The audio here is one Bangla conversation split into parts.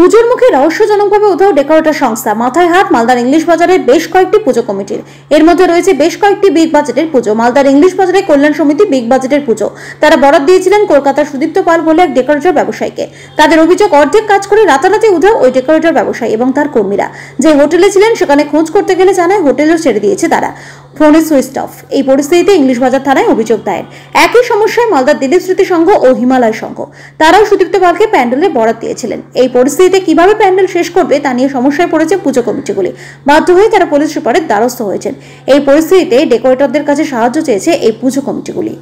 পুজোর মুখে রহস্যজনকভাবে উধাও ডেকোরেটর সংস্থা। মাথায় হাত মালদার ইংলিশ বাজারের বেশ কয়েকটি পুজো কমিটির। এর মধ্যে রয়েছে বেশ কয়েকটি বিগ বাজেটের পুজো। মালদার ইংলিশ বাজারে কল্যাণ সমিতি বিগ বাজেটের পুজো তারা বরাদ দিয়েছিলেন কলকাতার সুদীপ্ত পাল বলে এক ডেকোরেটর ব্যবসায়ীকে। তাদের অভিযোগ, অর্ধেক কাজ করে রাতারাতি উধাও ওই ডেকোরেটর ব্যবসায়ী এবং তার কর্মীরা। যে হোটেলে ছিলেন সেখানে খোঁজ করতে গেলে জানায় হোটেলও ছেড়ে দিয়েছে তারা, ফোনে সুইচ অফ। এই পরিস্থিতিতে ইংলিশ বাজার থানায় অভিযোগ দায়ের। একই সমস্যায় মালদার দিলীপ স্মৃতি সংঘ ও হিমালয় সংঘ, তারাও সুদীপ্ত পালকে প্যান্ডেলে বরাদ দিয়েছিলেন। এই পরিস্থিতিতে কিভাবে প্যান্ডেল শেষ করবে তা নিয়ে সমস্যায় পড়েছে পুজো কমিটিগুলি। বাধ্য হয়ে তারা পুলিশ সুপারের দ্বারস্থ হয়েছেন। এই পরিস্থিতিতে ডেকোরেটরদের কাছে সাহায্য চেয়েছে এই পুজো কমিটিগুলি।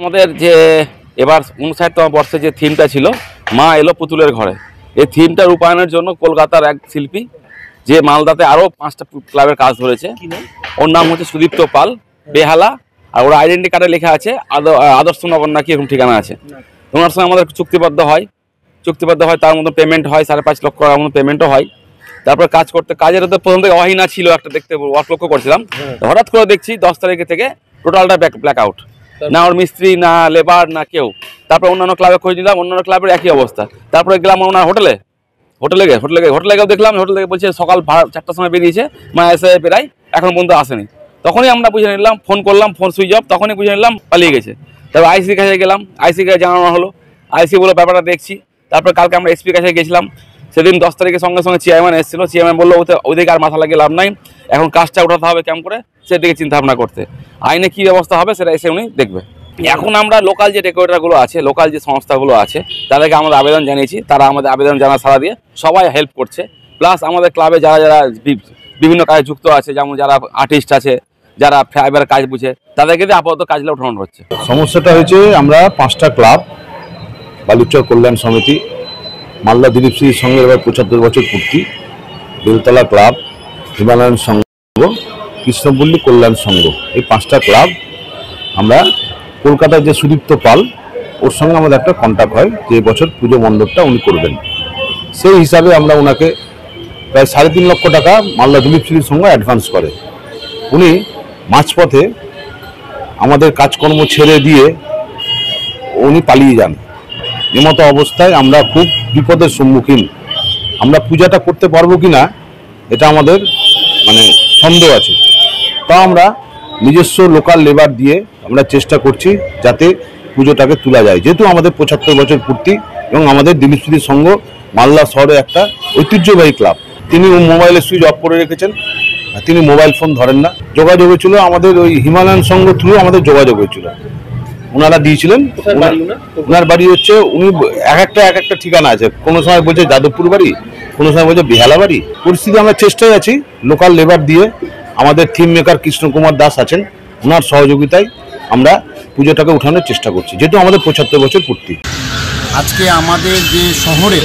আমাদের যে এবার 59তম বর্ষে যে থিমটা ছিল মা এলো পুতুলের ঘরে, এই থিমটা রূপায়ণের জন্য কলকাতার এক শিল্পী যে মালদাতে আরও 5টা ক্লাবের কাজ ধরেছে, ওর নাম হচ্ছে সুদীপ্ত পাল, বেহালা। আর ওর আইডেন্টি কার্ডে লেখা আছে আদর্শ নগর নাকি এরকম ঠিকানা আছে। ওনার সঙ্গে আমাদের চুক্তিবদ্ধ হয়, তার মতো পেমেন্ট হয়, 5.5 লক্ষ টাকার মতো পেমেন্টও হয়। তারপর কাজের তো প্রথম থেকে অহিনা ছিল, একটা দেখতে ওয়ার্ক লক্ষ্য করছিলাম। হঠাৎ করে দেখছি 10 তারিখে থেকে টোটালটা ব্ল্যাক আউট, না ওর মিস্ত্রি না লেবার না কেউ। তারপর অন্যান্য ক্লাবে খোঁজ নিলাম, অন্যান্য ক্লাবের একই অবস্থা। তারপরে গেলাম ওনার হোটেলে গেও দেখলাম, হোটেল থেকে বলছে সকাল 4টার সময় বেরিয়েছে, মা এসে প্রায় এখন পর্যন্ত আসেনি। তখনই আমরা বুঝে নিলাম, ফোন করলাম, ফোন সুইচ অফ, তখনই বুঝে নিলাম পালিয়ে গেছে। তারপর আইসির কাছে গেলাম, আইসির কাছে জানানো হলো, আইসি বলে ব্যাপারটা দেখছি। তারপর কালকে আমরা এসপির কাছে গেছিলাম, সেদিন 10 তারিখের সঙ্গে সঙ্গে চেয়ারম্যান এসেছিল। চেয়ারম্যান বললো ওদিকে আর মাথা লাগিয়ে লাভ নাই, এখন কাজটা উঠাতে হবে কেমন করে, সেদিকে চিন্তা ভাবনা করতে। আইনে কী ব্যবস্থা হবে সেটা এসে উনি দেখবে। এখন আমরা লোকাল যে ডেকোরেটরগুলো আছে, লোকাল যে সংস্থাগুলো আছে, তাদেরকে আমরা আবেদন জানিয়েছি। তারা আমাদের আবেদন জানা সাড়া দিয়ে সবাই হেল্প করছে। প্লাস আমাদের ক্লাবে যারা বিভিন্ন কাজে যুক্ত আছে, যেমন যারা আর্টিস্ট আছে, যারা ফাইবারের কাজ বুঝে, তাদেরকে দিয়ে আপাতত কাজগুলো উঠানো হচ্ছে। সমস্যাটা হয়েছে, আমরা 5টা ক্লাব, বালুচর কল্যাণ সমিতি, মালদা দিলীপ স্মৃতি সংঘের এবার 75 বছর পূর্তি, বেলতলা ক্লাব, হিমালয়ান সংঘ, কৃষ্ণপল্লী কল্যাণ সংঘ, এই 5টা ক্লাব আমরা কলকাতার যে সুদীপ্ত পাল, ওর সঙ্গে আমাদের একটা কন্ট্যাক্ট হয় যে বছর পুজো মণ্ডপটা উনি করবেন। সেই হিসাবে আমরা ওনাকে প্রায় 3.5 লক্ষ টাকা মালদা দিলীপ স্মৃতি সংঘ অ্যাডভান্স করে। উনি মাঝপথে আমাদের কাজকর্ম ছেড়ে দিয়ে উনি পালিয়ে যান। এমতো অবস্থায় আমরা খুব বিপদের সম্মুখীন। আমরা পূজাটা করতে পারবো কি না এটা আমাদের সন্দেহ আছে। তা আমরা নিজস্ব লোকাল লেবার দিয়ে আমরা চেষ্টা করছি যাতে পুজোটাকে তোলা যায়, যেহেতু আমাদের 75 বছর পূর্তি এবং আমাদের দিলীপ স্মৃতি সংঘ মালদা শহরে একটা ঐতিহ্যবাহী ক্লাব। তিনি মোবাইলে সুইচ অফ করে রেখেছেন, তিনি মোবাইল ফোন ধরেন না। যোগাযোগ হয়েছিল আমাদের ওই হিমালয়ান সংঘ থ্রু, আমাদের যোগাযোগ হয়েছিল, ওনারা দিয়েছিলেন। ওনার বাড়ি হচ্ছে, উনি এক একটা ঠিকানা আছে, কোনো সময় বলছে যাদবপুর বাড়ি, কোনো সময় বলছে বেহালা বাড়ি। পরিস্থিতি আমরা চেষ্টায় আছি লোকাল লেবার দিয়ে। আমাদের থিম মেকার কৃষ্ণ কুমার দাস আছেন, ওনার সহযোগিতায় আমরা পুজোটাকে উঠানোর চেষ্টা করছি, যেহেতু আমাদের 75 বছর পূর্তি। আজকে আমাদের যে শহরে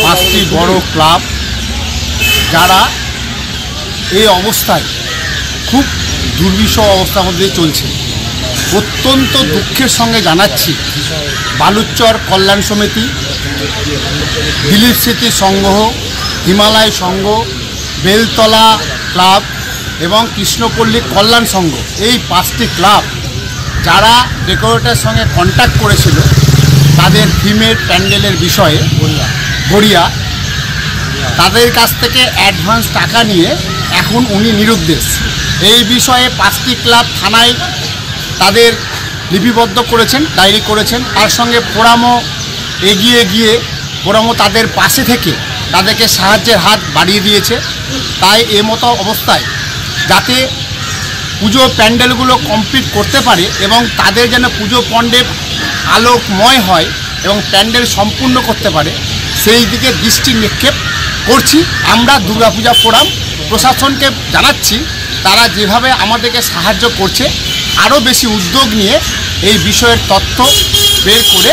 5টি বড় ক্লাব, যারা এই অবস্থায় খুব দুর্বিষহ অবস্থার মধ্যে চলছে, অত্যন্ত দুঃখের সঙ্গে জানাচ্ছি বালুচর কল্যাণ সমিতি, দিলীপ স্মৃতি সংঘ, হিমালয় সংঘ, বেলতলা ক্লাব এবং কৃষ্ণপল্লী কল্যাণ সংঘ, এই 5টি ক্লাব যারা ডেকোরেটরের সঙ্গে কন্ট্যাক্ট করেছিল তাদের থিমের প্যান্ডেলের বিষয়ে গড়িয়া, তাদের কাছ থেকে অ্যাডভান্স টাকা নিয়ে এখন উনি নিরুদ্দেশ। এই বিষয়ে 5টি ক্লাব থানায় তাদের লিপিবদ্ধ করেছেন, ডায়েরি করেছেন। তার সঙ্গে ফোরামও এগিয়ে গিয়ে ফোরামও তাদের পাশে থেকে তাদেরকে সাহায্যের হাত বাড়িয়ে দিয়েছে। তাই মতো অবস্থায় যাতে পুজো প্যান্ডেলগুলো কমপ্লিট করতে পারে এবং তাদের যেন পুজো মণ্ডপ আলোকময় হয় এবং প্যান্ডেল সম্পূর্ণ করতে পারে, সেই দিকে দৃষ্টি নিক্ষেপ করছি। আমরা দুর্গাপূজা ফোরাম প্রশাসনকে জানাচ্ছি, তারা যেভাবে আমাদেরকে সাহায্য করছে আরও বেশি উদ্যোগ নিয়ে এই বিষয়ের তথ্য বের করে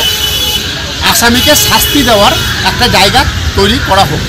আসামিকে শাস্তি দেওয়ার একটা জায়গা তৈরি করা হোক।